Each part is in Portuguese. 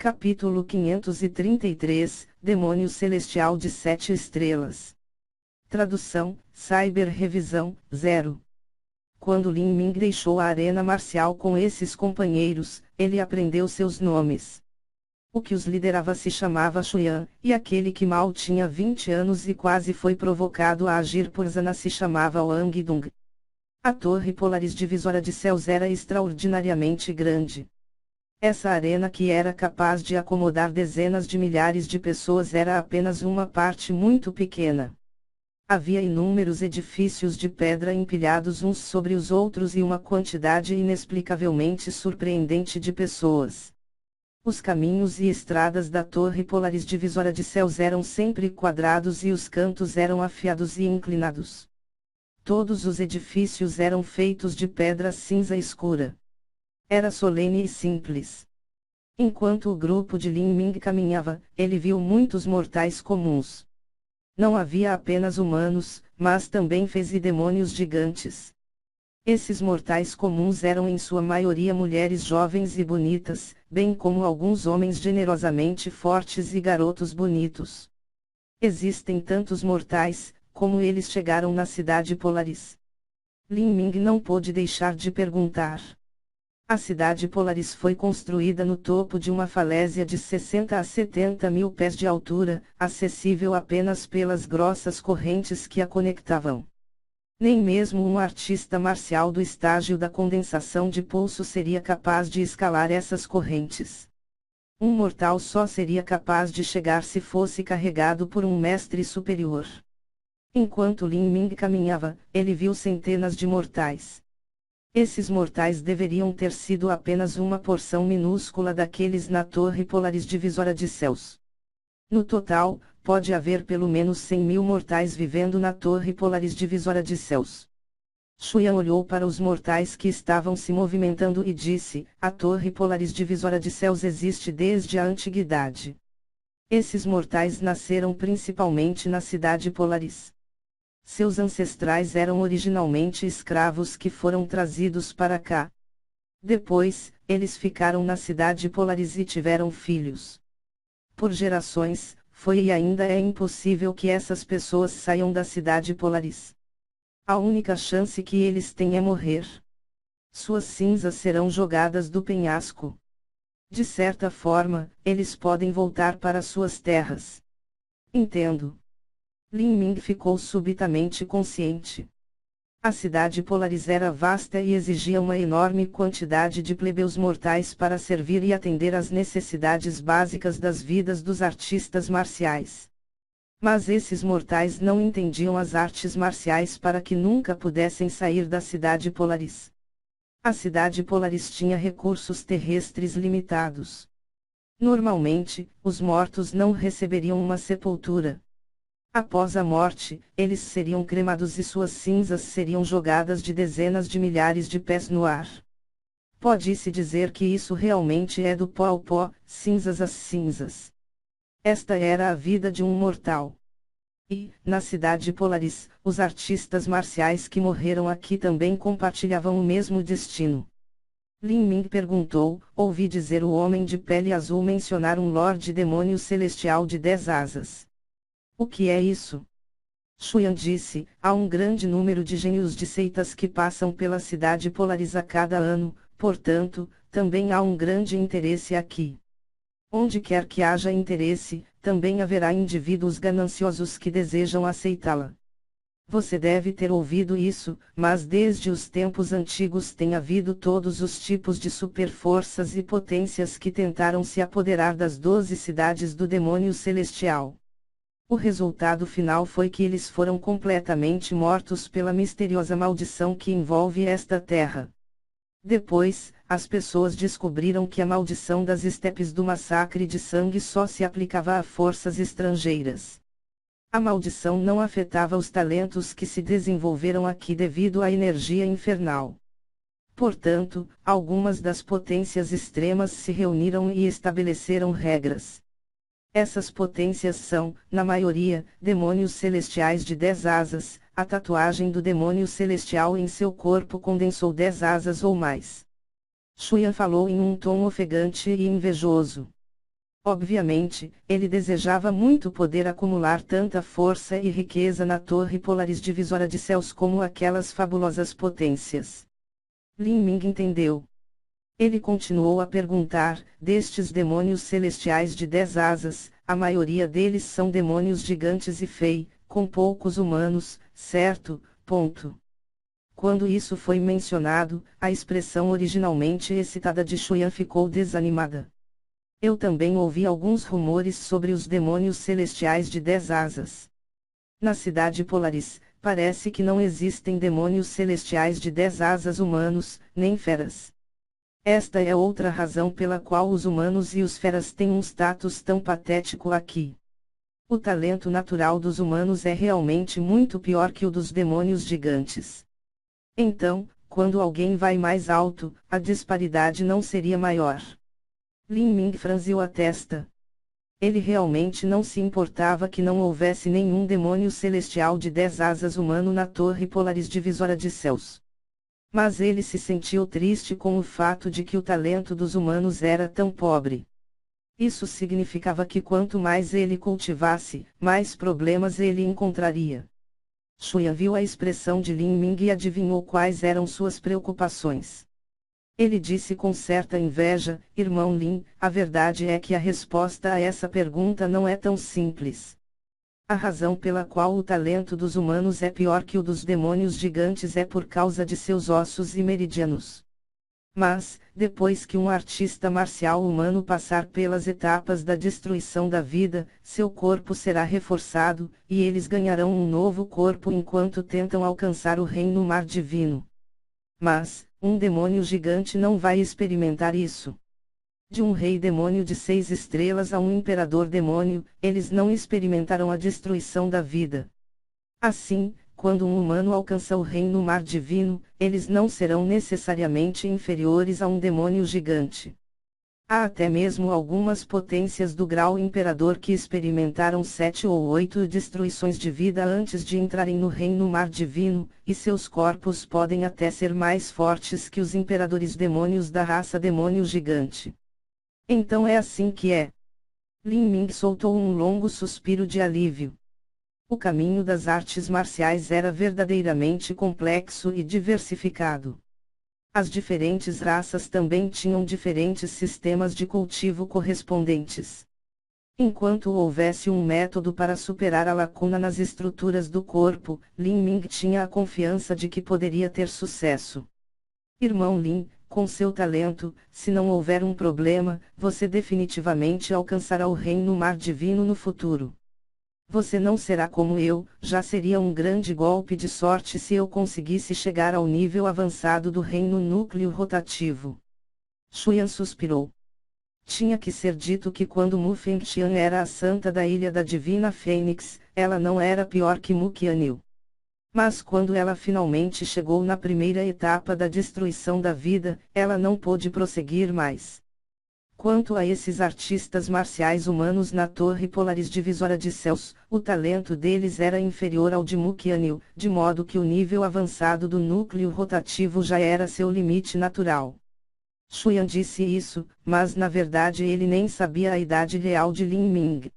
Capítulo 533, Demônio Celestial de 7 estrelas. Tradução, Cyber Revisão, 0. Quando Lin Ming deixou a arena marcial com esses companheiros, ele aprendeu seus nomes. O que os liderava se chamava Xuyan, e aquele que mal tinha 20 anos e quase foi provocado a agir por Zana se chamava Wang Dung. A torre Polaris divisora de céus era extraordinariamente grande. Essa arena que era capaz de acomodar dezenas de milhares de pessoas era apenas uma parte muito pequena. Havia inúmeros edifícios de pedra empilhados uns sobre os outros e uma quantidade inexplicavelmente surpreendente de pessoas. Os caminhos e estradas da torre Polaris divisora de céus eram sempre quadrados e os cantos eram afiados e inclinados. Todos os edifícios eram feitos de pedra cinza escura. Era solene e simples. Enquanto o grupo de Lin Ming caminhava, ele viu muitos mortais comuns. Não havia apenas humanos, mas também fez e demônios gigantes. Esses mortais comuns eram em sua maioria mulheres jovens e bonitas, bem como alguns homens generosamente fortes e garotos bonitos. Existem tantos mortais, como eles chegaram na cidade Polaris? Lin Ming não pôde deixar de perguntar. A cidade Polaris foi construída no topo de uma falésia de 60 a 70 mil pés de altura, acessível apenas pelas grossas correntes que a conectavam. Nem mesmo um artista marcial do estágio da condensação de pulso seria capaz de escalar essas correntes. Um mortal só seria capaz de chegar se fosse carregado por um mestre superior. Enquanto Lin Ming caminhava, ele viu centenas de mortais. Esses mortais deveriam ter sido apenas uma porção minúscula daqueles na torre Polaris divisora de céus. No total, pode haver pelo menos 100 mil mortais vivendo na torre Polaris divisora de céus. Xuyan olhou para os mortais que estavam se movimentando e disse: a torre Polaris divisora de céus existe desde a antiguidade. Esses mortais nasceram principalmente na cidade Polaris. Seus ancestrais eram originalmente escravos que foram trazidos para cá. Depois, eles ficaram na cidade Polaris e tiveram filhos. Por gerações, foi e ainda é impossível que essas pessoas saiam da cidade Polaris. A única chance que eles têm é morrer. Suas cinzas serão jogadas do penhasco. De certa forma, eles podem voltar para suas terras. Entendo. Lin Ming ficou subitamente consciente. A cidade Polaris era vasta e exigia uma enorme quantidade de plebeus mortais para servir e atender às necessidades básicas das vidas dos artistas marciais. Mas esses mortais não entendiam as artes marciais para que nunca pudessem sair da cidade Polaris. A cidade Polaris tinha recursos terrestres limitados. Normalmente, os mortos não receberiam uma sepultura. Após a morte, eles seriam cremados e suas cinzas seriam jogadas de dezenas de milhares de pés no ar. Pode-se dizer que isso realmente é do pó ao pó, cinzas às cinzas. Esta era a vida de um mortal. E, na cidade Polaris, os artistas marciais que morreram aqui também compartilhavam o mesmo destino. Lin Ming perguntou: ouvi dizer o homem de pele azul mencionar um Lorde Demônio Celestial de 10 asas. O que é isso? Xuyan disse: há um grande número de gênios de seitas que passam pela cidade Polaris a cada ano, portanto, também há um grande interesse aqui. Onde quer que haja interesse, também haverá indivíduos gananciosos que desejam aceitá-la. Você deve ter ouvido isso, mas desde os tempos antigos tem havido todos os tipos de superforças e potências que tentaram se apoderar das 12 cidades do demônio celestial. O resultado final foi que eles foram completamente mortos pela misteriosa maldição que envolve esta terra. Depois, as pessoas descobriram que a maldição das estepes do massacre de sangue só se aplicava a forças estrangeiras. A maldição não afetava os talentos que se desenvolveram aqui devido à energia infernal. Portanto, algumas das potências extremas se reuniram e estabeleceram regras. Essas potências são, na maioria, demônios celestiais de 10 asas. A tatuagem do demônio celestial em seu corpo condensou 10 asas ou mais. Xuyan falou em um tom ofegante e invejoso. Obviamente, ele desejava muito poder acumular tanta força e riqueza na torre polaris divisora de céus como aquelas fabulosas potências. Lin Ming entendeu. Ele continuou a perguntar: destes demônios celestiais de 10 asas, a maioria deles são demônios gigantes e fei, com poucos humanos, certo? Ponto. Quando isso foi mencionado, a expressão originalmente excitada de Xuan ficou desanimada. Eu também ouvi alguns rumores sobre os demônios celestiais de 10 asas. Na cidade Polaris, parece que não existem demônios celestiais de 10 asas humanos, nem feras. Esta é outra razão pela qual os humanos e os feras têm um status tão patético aqui. O talento natural dos humanos é realmente muito pior que o dos demônios gigantes. Então, quando alguém vai mais alto, a disparidade não seria maior. Lin Ming franziu a testa. Ele realmente não se importava que não houvesse nenhum demônio celestial de 10 asas humano na torre polaris divisora de céus. Mas ele se sentiu triste com o fato de que o talento dos humanos era tão pobre. Isso significava que quanto mais ele cultivasse, mais problemas ele encontraria. Xuan viu a expressão de Lin Ming e adivinhou quais eram suas preocupações. Ele disse com certa inveja: irmão Lin, a verdade é que a resposta a essa pergunta não é tão simples. A razão pela qual o talento dos humanos é pior que o dos demônios gigantes é por causa de seus ossos e meridianos. Mas, depois que um artista marcial humano passar pelas etapas da destruição da vida, seu corpo será reforçado, e eles ganharão um novo corpo enquanto tentam alcançar o reino mar divino. Mas, um demônio gigante não vai experimentar isso. De um rei demônio de 6 estrelas a um imperador demônio, eles não experimentarão a destruição da vida. Assim, quando um humano alcança o reino mar divino, eles não serão necessariamente inferiores a um demônio gigante. Há até mesmo algumas potências do grau imperador que experimentaram 7 ou 8 destruições de vida antes de entrarem no reino mar divino, e seus corpos podem até ser mais fortes que os imperadores demônios da raça demônio gigante. Então é assim que é. Lin Ming soltou um longo suspiro de alívio. O caminho das artes marciais era verdadeiramente complexo e diversificado. As diferentes raças também tinham diferentes sistemas de cultivo correspondentes. Enquanto houvesse um método para superar a lacuna nas estruturas do corpo, Lin Ming tinha a confiança de que poderia ter sucesso. Irmão Lin, com seu talento, se não houver um problema, você definitivamente alcançará o reino mar divino no futuro. Você não será como eu, já seria um grande golpe de sorte se eu conseguisse chegar ao nível avançado do reino núcleo rotativo. Xuan suspirou. Tinha que ser dito que quando Mu Fengtian era a santa da ilha da Divina Fênix, ela não era pior que Mu Qianyu. Mas quando ela finalmente chegou na primeira etapa da destruição da vida, ela não pôde prosseguir mais. Quanto a esses artistas marciais humanos na torre polaris divisora de céus, o talento deles era inferior ao de Mu Qianyu, de modo que o nível avançado do núcleo rotativo já era seu limite natural. Xuan disse isso, mas na verdade ele nem sabia a idade real de Lin Ming.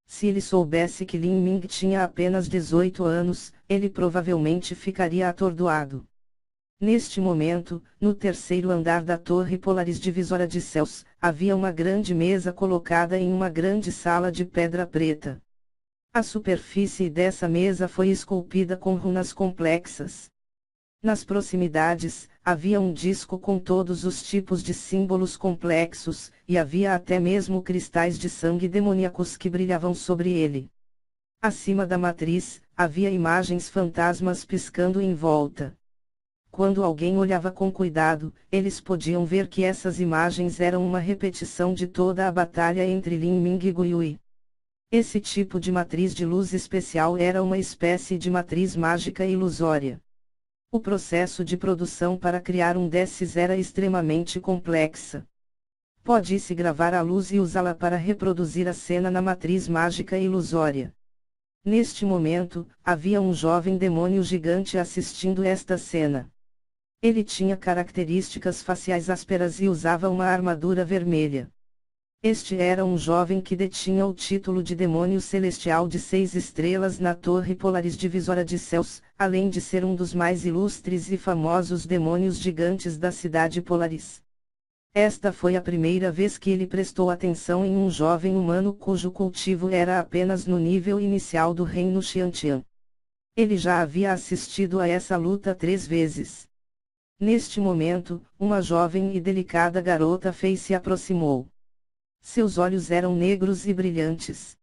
Se ele soubesse que Lin Ming tinha apenas 18 anos, ele provavelmente ficaria atordoado. Neste momento, no terceiro andar da torre polaris divisora de céus, havia uma grande mesa colocada em uma grande sala de pedra preta. A superfície dessa mesa foi esculpida com runas complexas. Nas proximidades, havia um disco com todos os tipos de símbolos complexos, e havia até mesmo cristais de sangue demoníacos que brilhavam sobre ele. Acima da matriz, havia imagens fantasmas piscando em volta. Quando alguém olhava com cuidado, eles podiam ver que essas imagens eram uma repetição de toda a batalha entre Lin Ming e Guiyue. Esse tipo de matriz de luz especial era uma espécie de matriz mágica ilusória. O processo de produção para criar um desses era extremamente complexa. Pode-se gravar a luz e usá-la para reproduzir a cena na matriz mágica ilusória. Neste momento, havia um jovem demônio gigante assistindo esta cena. Ele tinha características faciais ásperas e usava uma armadura vermelha. Este era um jovem que detinha o título de demônio celestial de 6 estrelas na Torre Polaris Divisora de Céus, além de ser um dos mais ilustres e famosos demônios gigantes da cidade Polaris. Esta foi a primeira vez que ele prestou atenção em um jovem humano cujo cultivo era apenas no nível inicial do reino Xiantian. Ele já havia assistido a essa luta 3 vezes. Neste momento, uma jovem e delicada garota fei se aproximou. Seus olhos eram negros e brilhantes.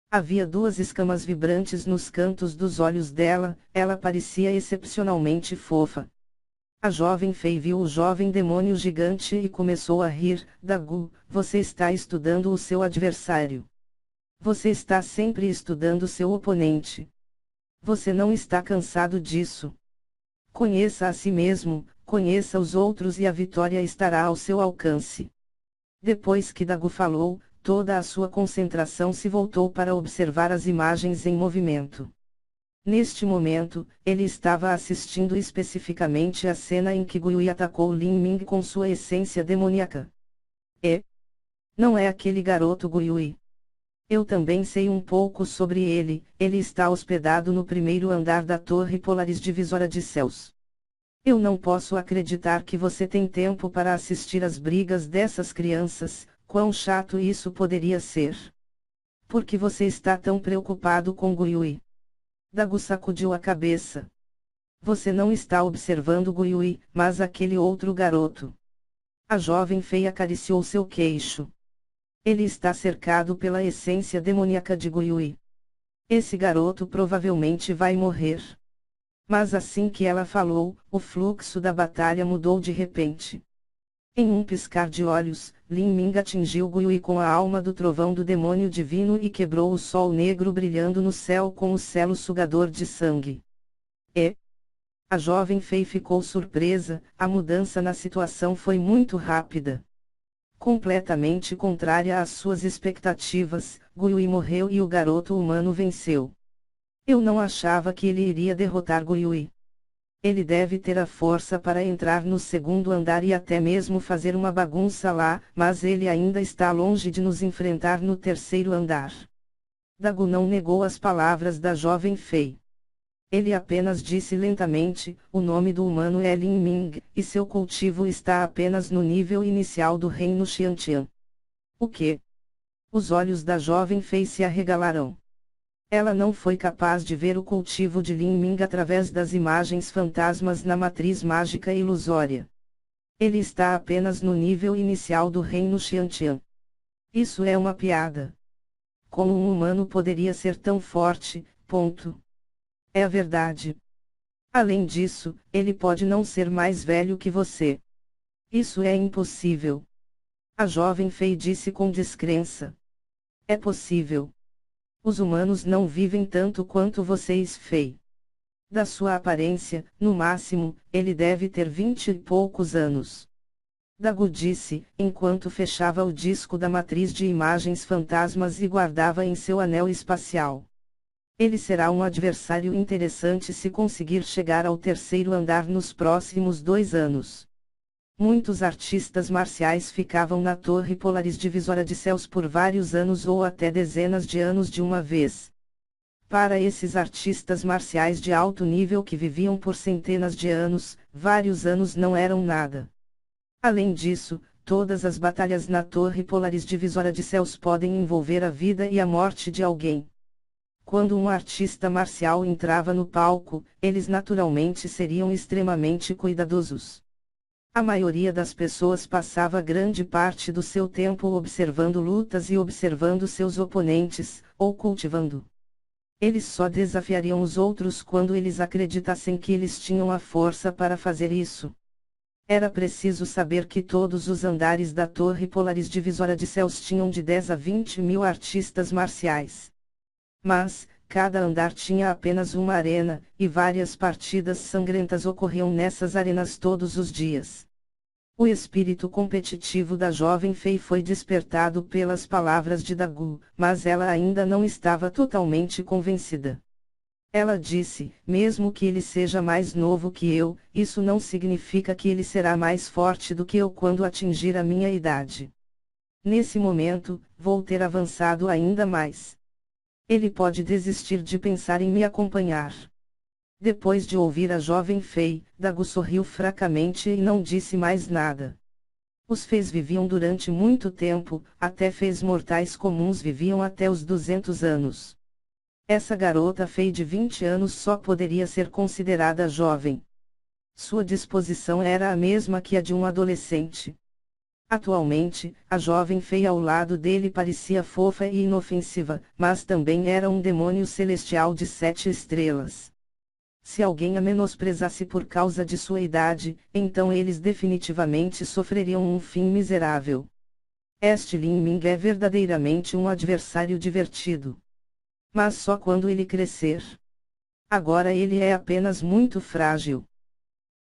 Havia 2 escamas vibrantes nos cantos dos olhos dela, ela parecia excepcionalmente fofa. A jovem fei viu o jovem demônio gigante e começou a rir. Dagu, você está estudando o seu adversário. Você está sempre estudando seu oponente. Você não está cansado disso. Conheça a si mesmo, conheça os outros e a vitória estará ao seu alcance. Depois que Dagu falou, toda a sua concentração se voltou para observar as imagens em movimento. Neste momento, ele estava assistindo especificamente a cena em que Guiyui atacou Lin Ming com sua essência demoníaca. Não é aquele garoto Guiyui. Eu também sei um pouco sobre ele está hospedado no primeiro andar da Torre Polaris Divisora de Céus. Eu não posso acreditar que você tem tempo para assistir às brigas dessas crianças, quão chato isso poderia ser. Por que você está tão preocupado com Guiyui? Dagu sacudiu a cabeça. Você não está observando Guiyui, mas aquele outro garoto. A jovem feia acariciou seu queixo. Ele está cercado pela essência demoníaca de Guiyui. Esse garoto provavelmente vai morrer. Mas assim que ela falou, o fluxo da batalha mudou de repente. Em um piscar de olhos, Lin Ming atingiu Guiyui com a alma do trovão do demônio divino e quebrou o sol negro brilhando no céu com o selo sugador de sangue. A jovem fei ficou surpresa, a mudança na situação foi muito rápida. Completamente contrária às suas expectativas, Guiyui morreu e o garoto humano venceu. Eu não achava que ele iria derrotar Guiyui. Ele deve ter a força para entrar no segundo andar e até mesmo fazer uma bagunça lá, mas ele ainda está longe de nos enfrentar no terceiro andar. Dagu não negou as palavras da jovem fei. Ele apenas disse lentamente, o nome do humano é Lin Ming, e seu cultivo está apenas no nível inicial do reino Xiantian. O quê? Os olhos da jovem fei se arregalaram. Ela não foi capaz de ver o cultivo de Lin Ming através das imagens fantasmas na matriz mágica ilusória. Ele está apenas no nível inicial do reino Xiantian. Isso é uma piada. Como um humano poderia ser tão forte, ponto. É a verdade. Além disso, ele pode não ser mais velho que você. Isso é impossível. A jovem fei disse com descrença. É possível. Os humanos não vivem tanto quanto vocês fei. Da sua aparência, no máximo, ele deve ter 20 e poucos anos. Dagu disse, enquanto fechava o disco da matriz de imagens fantasmas e guardava em seu anel espacial. Ele será um adversário interessante se conseguir chegar ao terceiro andar nos próximos 2 anos. Muitos artistas marciais ficavam na Torre Polaris Divisora de Céus por vários anos ou até dezenas de anos de uma vez. Para esses artistas marciais de alto nível que viviam por centenas de anos, vários anos não eram nada. Além disso, todas as batalhas na Torre Polaris Divisora de Céus podem envolver a vida e a morte de alguém. Quando um artista marcial entrava no palco, eles naturalmente seriam extremamente cuidadosos. A maioria das pessoas passava grande parte do seu tempo observando lutas e observando seus oponentes, ou cultivando. Eles só desafiariam os outros quando eles acreditassem que eles tinham a força para fazer isso. Era preciso saber que todos os andares da Torre Polaris Divisora de Céus tinham de 10 a 20 mil artistas marciais. Mas, cada andar tinha apenas uma arena, e várias partidas sangrentas ocorriam nessas arenas todos os dias. O espírito competitivo da jovem fei foi despertado pelas palavras de Dagu, mas ela ainda não estava totalmente convencida. Ela disse, mesmo que ele seja mais novo que eu, isso não significa que ele será mais forte do que eu quando atingir a minha idade. Nesse momento, vou ter avançado ainda mais. Ele pode desistir de pensar em me acompanhar. Depois de ouvir a jovem Fei, Dagu sorriu fracamente e não disse mais nada. Os Feis viviam durante muito tempo, até Feis mortais comuns viviam até os 200 anos. Essa garota Fei de 20 anos só poderia ser considerada jovem. Sua disposição era a mesma que a de um adolescente. Atualmente, a jovem Fei ao lado dele parecia fofa e inofensiva, mas também era um demônio celestial de 7 estrelas. Se alguém a menosprezasse por causa de sua idade, então eles definitivamente sofreriam um fim miserável. Este Lin Ming é verdadeiramente um adversário divertido. Mas só quando ele crescer. Agora ele é apenas muito frágil.